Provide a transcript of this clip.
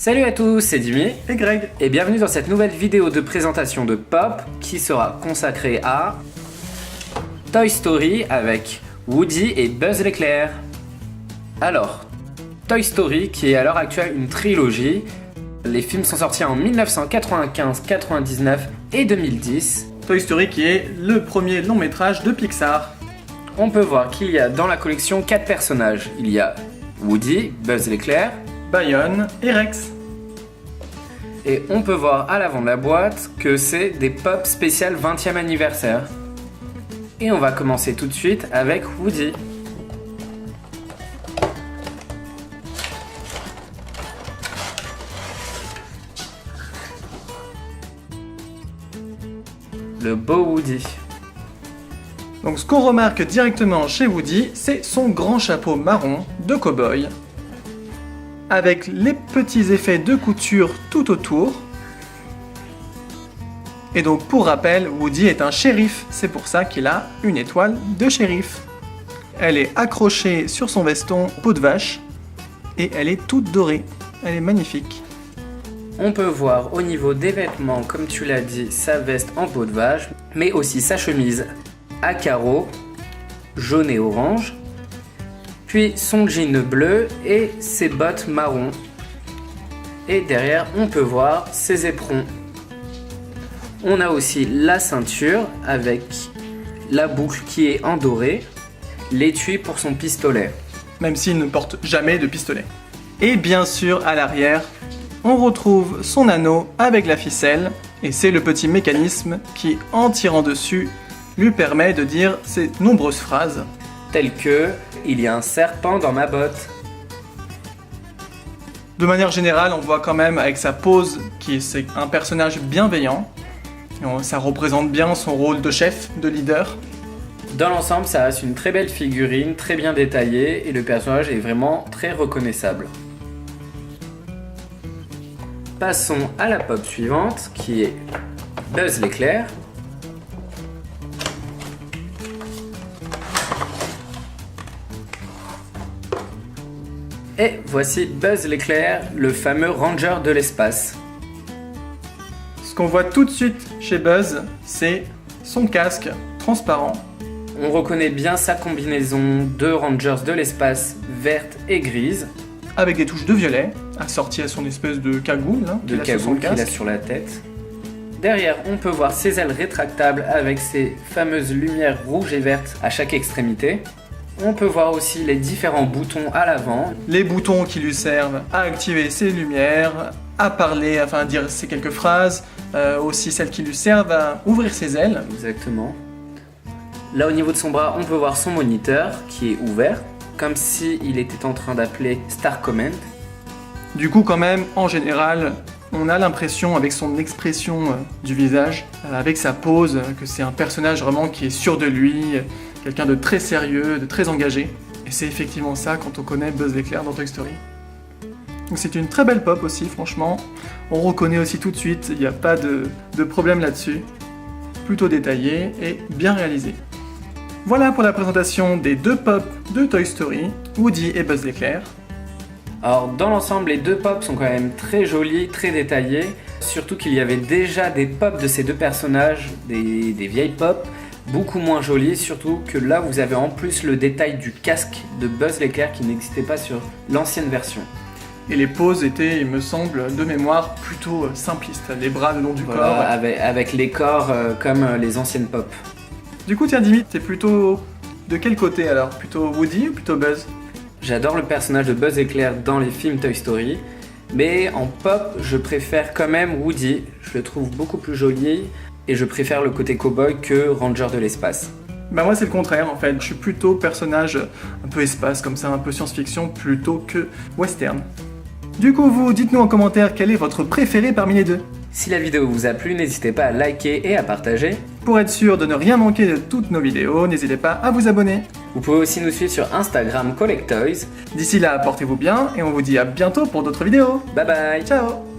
Salut à tous, c'est Jimmy et Greg et bienvenue dans cette nouvelle vidéo de présentation de Pop qui sera consacrée à Toy Story avec Woody et Buzz l'éclair. Alors, Toy Story qui est à l'heure actuelle une trilogie. Les films sont sortis en 1995, 99 et 2010. Toy Story qui est le premier long métrage de Pixar. On peut voir qu'il y a dans la collection 4 personnages. Il y a Woody, Buzz l'éclair, Bayonne et Rex. Et on peut voir à l'avant de la boîte que c'est des Pop spécial 20e anniversaire. Et on va commencer tout de suite avec Woody. Le beau Woody. Donc ce qu'on remarque directement chez Woody, c'est son grand chapeau marron de cow-boy, avec les petits effets de couture tout autour. Et donc pour rappel, Woody est un shérif, c'est pour ça qu'il a une étoile de shérif. Elle est accrochée sur son veston peau de vache, et elle est toute dorée, elle est magnifique. On peut voir au niveau des vêtements, comme tu l'as dit, sa veste en peau de vache, mais aussi sa chemise à carreaux, jaune et orange, puis son jean bleu et ses bottes marron. Et derrière, on peut voir ses éperons. On a aussi la ceinture avec la boucle qui est en doré, l'étui pour son pistolet. Même s'il ne porte jamais de pistolet. Et bien sûr, à l'arrière, on retrouve son anneau avec la ficelle, et c'est le petit mécanisme qui, en tirant dessus, lui permet de dire ces nombreuses phrases. Telles que « Il y a un serpent dans ma botte ». De manière générale, on voit quand même avec sa pose c'est un personnage bienveillant. Ça représente bien son rôle de chef, de leader. Dans l'ensemble, ça reste une très belle figurine, très bien détaillée, et le personnage est vraiment très reconnaissable. Passons à la pop suivante, qui est Buzz l'éclair. Et voici Buzz l'éclair, le fameux ranger de l'espace. Ce qu'on voit tout de suite chez Buzz, c'est son casque transparent. On reconnaît bien sa combinaison de rangers de l'espace verte et grise. Avec des touches de violet, assorties à son espèce de cagoule qu'il a sur la tête. Derrière, on peut voir ses ailes rétractables avec ses fameuses lumières rouges et vertes à chaque extrémité. On peut voir aussi les différents boutons à l'avant. Les boutons qui lui servent à activer ses lumières, à parler, afin de dire ses quelques phrases, aussi celles qui lui servent à ouvrir ses ailes. Exactement. Là, au niveau de son bras, on peut voir son moniteur qui est ouvert, comme s'il était en train d'appeler Star Command. Du coup, quand même, en général, on a l'impression, avec son expression du visage, avec sa pose, que c'est un personnage vraiment qui est sûr de lui, quelqu'un de très sérieux, de très engagé. Et c'est effectivement ça quand on connaît Buzz l'éclair dans Toy Story. Donc c'est une très belle pop aussi, franchement. On reconnaît aussi tout de suite, il n'y a pas de problème là-dessus. Plutôt détaillé et bien réalisé. Voilà pour la présentation des deux pops de Toy Story, Woody et Buzz l'éclair. Alors dans l'ensemble, les deux pops sont quand même très jolis, très détaillés. Surtout qu'il y avait déjà des pops de ces deux personnages, des vieilles pops, beaucoup moins jolies. Surtout que là, vous avez en plus le détail du casque de Buzz l'éclair qui n'existait pas sur l'ancienne version. Et les poses étaient, il me semble, de mémoire, plutôt simplistes. Les bras le long du corps. Avec les corps comme les anciennes pop. Du coup, tiens, Dimit, t'es plutôt de quel côté alors? Plutôt Woody ou plutôt Buzz? J'adore le personnage de Buzz l'éclair dans les films Toy Story, mais en pop, je préfère quand même Woody. Je le trouve beaucoup plus joli et je préfère le côté cowboy que Ranger de l'espace. Bah moi c'est le contraire en fait, je suis plutôt personnage un peu espace comme ça, un peu science-fiction plutôt que western. Du coup vous, dites-nous en commentaire quel est votre préféré parmi les deux. Si la vidéo vous a plu, n'hésitez pas à liker et à partager. Pour être sûr de ne rien manquer de toutes nos vidéos, n'hésitez pas à vous abonner. Vous pouvez aussi nous suivre sur Instagram Collectoys. D'ici là, portez-vous bien et on vous dit à bientôt pour d'autres vidéos. Bye bye. Ciao.